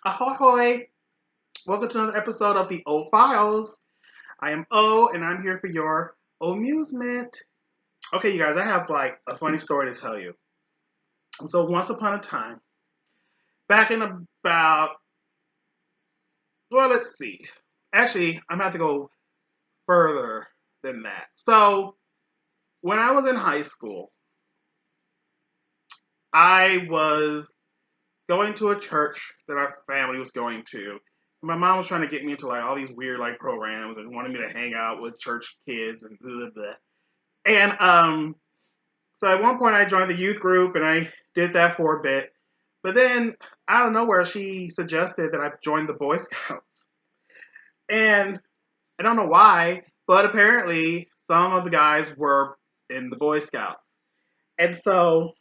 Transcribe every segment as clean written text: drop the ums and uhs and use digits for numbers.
Ahoy, hoy! Welcome to another episode of the O Files. I am O, and I'm here for your amusement. Okay, you guys, I have like a funny story to tell you. So, once upon a time, back in about, well, let's see. Actually, I'm going to have to go further than that. So, when I was in high school, I was going to a church that our family was going to. My mom was trying to get me into like all these weird like programs and wanted me to hang out with church kids and blah, blah, blah. And so at one point I joined the youth group and I did that for a bit. But then out of nowhere she suggested that I join the Boy Scouts. And I don't know why, but apparently some of the guys were in the Boy Scouts. And so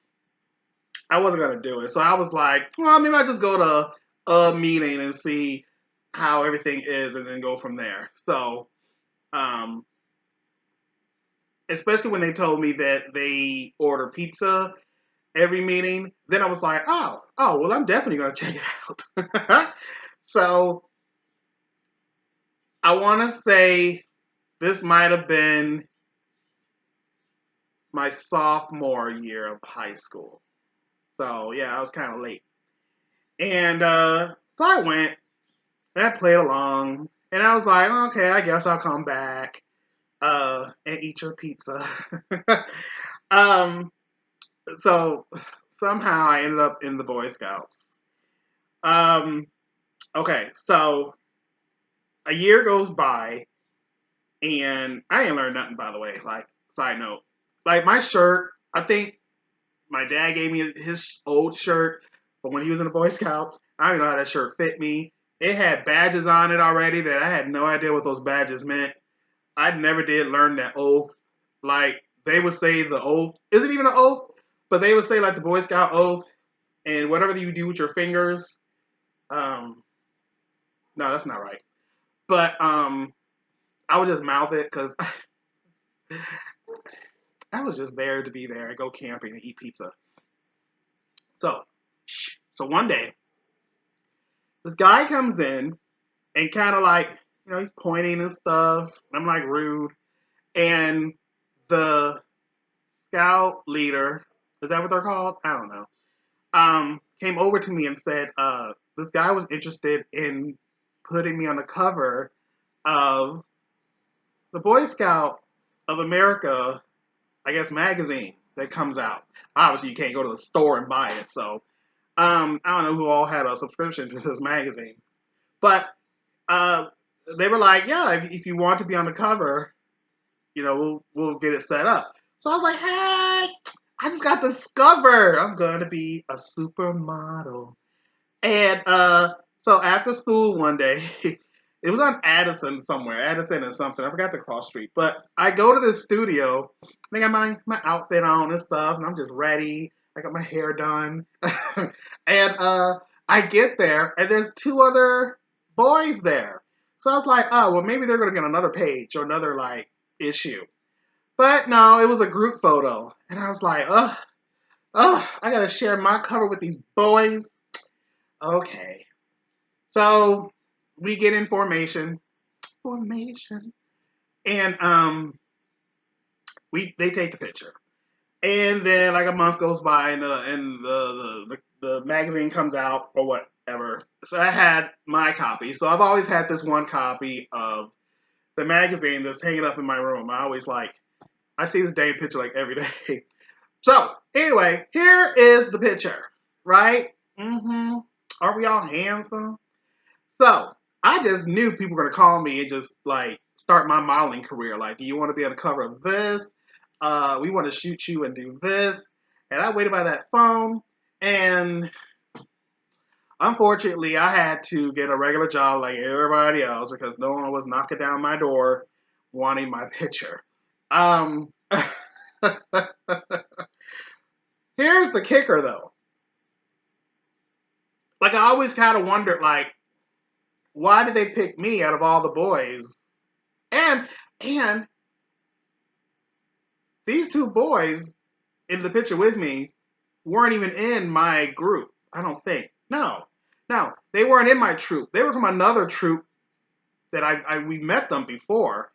I wasn't gonna do it. So I was like, well, maybe I just go to a meeting and see how everything is, and then go from there. So, um, especially when they told me that they order pizza every meeting, then I was like, well, I'm definitely gonna check it out. So I want to say this might have been my sophomore year of high school. So yeah, I was kind of late, and so I went. And I played along, and I was like, okay, I guess I'll come back and eat your pizza. um, so somehow I ended up in the Boy Scouts. Um, okay, so a year goes by, and I didn't learn nothing, by the way. Like, side note, like my shirt, I think my dad gave me his old shirt from when he was in the Boy Scouts. I don't even know how that shirt fit me. It had badges on it already that I had no idea what those badges meant. I never did learn that oath. Like they would say the oath isn't even an oath, but they would say like the Boy Scout oath and whatever you do with your fingers. Um, no, that's not right. But I would just mouth it because I was just there to be there and go camping and eat pizza. So, so one day this guy comes in and kind of like he's pointing and stuff. And I'm like rude, and the scout leader, is that what they're called? I don't know. Came over to me and said, this guy was interested in putting me on the cover of the Boy Scout of America, I guess, magazine that comes out. Obviously, you can't go to the store and buy it, so I don't know who all had a subscription to this magazine, but uh, they were like, yeah, if you want to be on the cover, we'll get it set up. So I was like, hey, I just got discovered. I'm gonna be a supermodel. And so after school one day, it was on Addison somewhere, Addison or something. I forgot the cross street. But I go to the studio. I got my outfit on and stuff, and I'm just ready. I got my hair done, and I get there, and there's two other boys there. So I was like, oh well, maybe they're gonna get another page or another like issue. But no, it was a group photo, and I was like, I gotta share my cover with these boys. Okay. So we get in formation, and we they take the picture, and then like a month goes by, and the magazine comes out or whatever. So I had my copy. So I've always had this one copy of the magazine that's hanging up in my room. I see this dang picture like every day. So anyway, here is the picture, right? Mm-hmm. Are we all handsome? So I just knew people were gonna call me and just like start my modeling career. Like, do you want to be on the cover of this? We want to shoot you and do this. And I waited by that phone, and unfortunately, I had to get a regular job like everybody else because no one was knocking down my door wanting my picture. Um, Here's the kicker, though. Like, I always kind of wondered, like, why did they pick me out of all the boys? And and these two boys in the picture with me weren't even in my group. I don't think. No. Now, they weren't in my troupe. They were from another troupe that we met them before.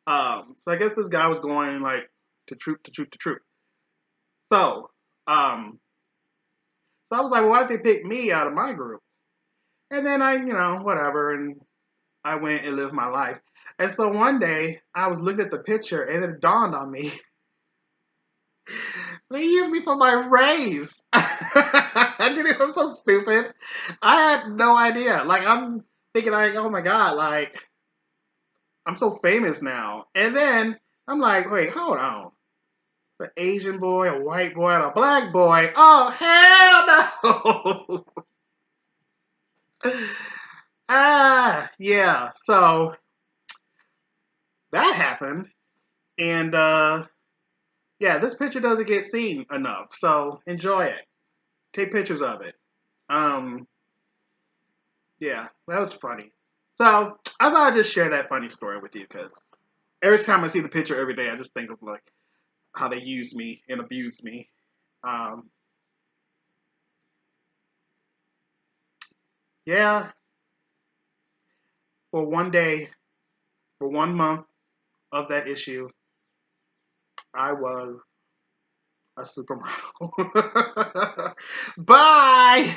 So I guess this guy was going like to troop to troop to troop. So, so I was like, well, why did they pick me out of my group? And then whatever, and I went and lived my life. And so one day I was looking at the picture, and it dawned on me they used me for my raise. I'm so stupid. I had no idea. Like I'm thinking, like, oh my god, like I'm so famous now. And then I'm like, wait, hold on. An Asian boy, a white boy, and a black boy. Oh hell no! Yeah. So that happened, and yeah, this picture doesn't get seen enough. So enjoy it. Take pictures of it. Um, yeah, that was funny. So I thought I'd just share that funny story with you because every time I see the picture every day, I just think of like how they used me and abused me. Um, yeah, for one day, for 1 month of that issue, I was a supermodel. Bye.